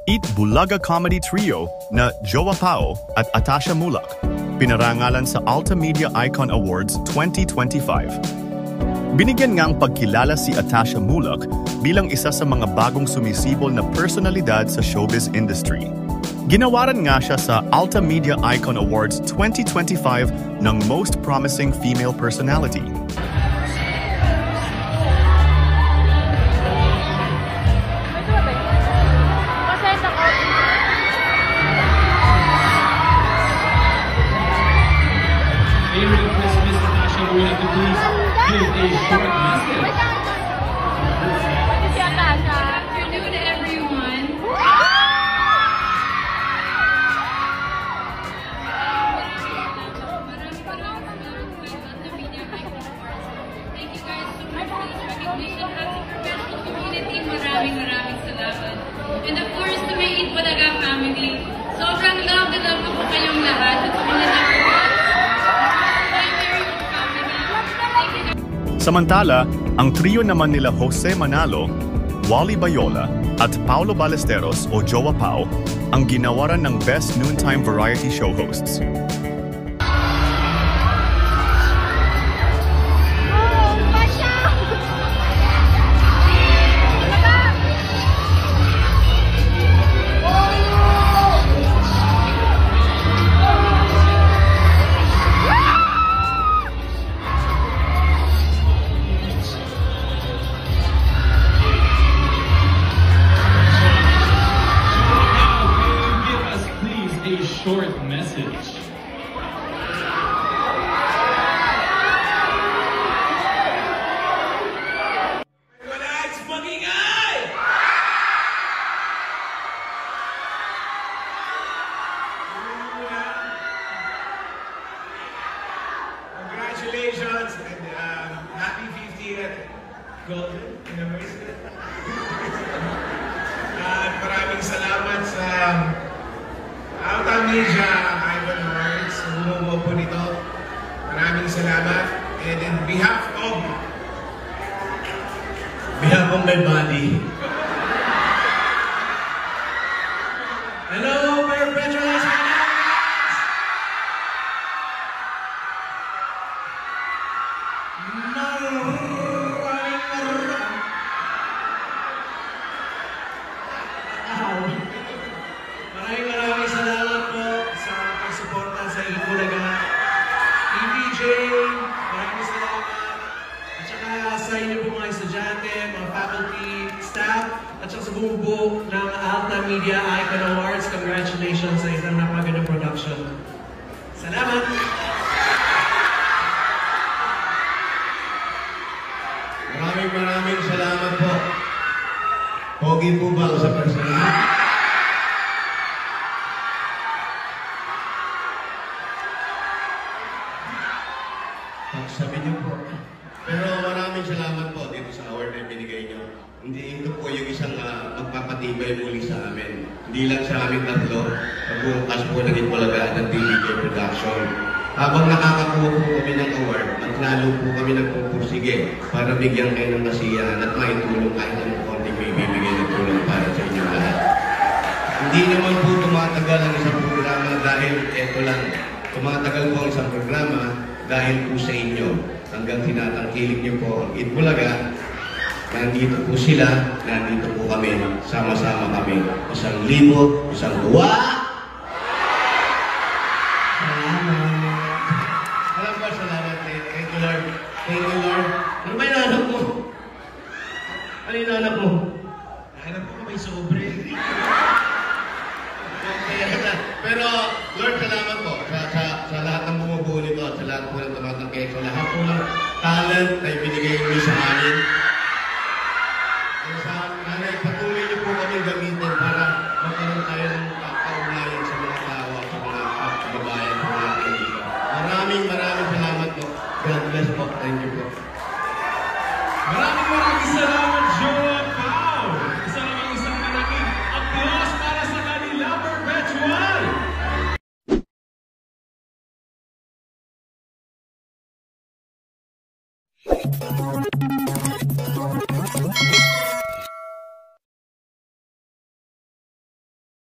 Eat Bulaga Comedy Trio na Jowa Pao at Atasha Mulak, pinarangalan sa Alta Media Icon Awards 2025. Binigyan ngang pagkilala si Atasha Mulak bilang isa sa mga bagong sumisibol na personalidad sa showbiz industry. Ginawaran nga siya sa Alta Media Icon Awards 2025 ng Most Promising Female Personality. Maraming salamat. And of course, to my Eat Bulaga family, sobrang love na love ko po kayong lahat. At sa mga Samantala, ang trio naman nila Jose Manalo, Wally Bayola at Paulo Ballesteros o Jowa Pao ang ginawaran ng Best Noontime Variety Show Hosts. Short message. Congratulations and happy 50th golden anniversary. At maraming salamat sa Alta Media Icon Awards, bumubuo po nito. Maraming salamat. And in behalf of my body. Hello, my Petronized Maraming salamat po sa pagsuporta sa Eat Bulaga. EBJ, maraming salamat. At saka sa inyo po mga estudyante, mga faculty, staff, at saka sa bumubuo ng Alta Media Icon Awards. Congratulations sa isang napagandang production. Salamat! Maraming salamat po. Pogi po ba sa personal? Sabi niyo po. Pero maraming salamat po dito sa award na binigay niyo. Hindi ito po yung isang magpapatibay muli sa amin. Hindi lang sa amin tatlo, pagbukas po ng Eat Bulaga at ng TVJ Production. Habang nakakakuha po kami ng award, at lalo po kami nagpupursige para bigyan kayo ng kasiyahan at maitulong kahit anong konting may bibigay ng tulong para sa inyo lahat. Hindi naman po tumatagal ang isang programa dahil eto lang. Tumatagal po ang isang programa dahil po sa inyo. Hanggang tinatangkilik niyo po ang Eat Bulaga, nandito po sila, nandito po kami, sama-sama kami. 1,000, 1 duwa! Thank you, Lord. Ano ba hinahanap mo? Ano hinahanap mo? Hanap ko may sobre. Pero, Lord, salamat po sa lahat ng bumubuo nito at sa lahat po ng tumatangkay. Sa lahat po ng talent na ibinigay niyo sa amin. Nanay, patuloy niyo po kami gamitin para magkaroon tayo ng kaugnayan sa mga tao at sa mga kababayan po natin dito. Maraming salamat po. God bless po. Thank you po. Maraming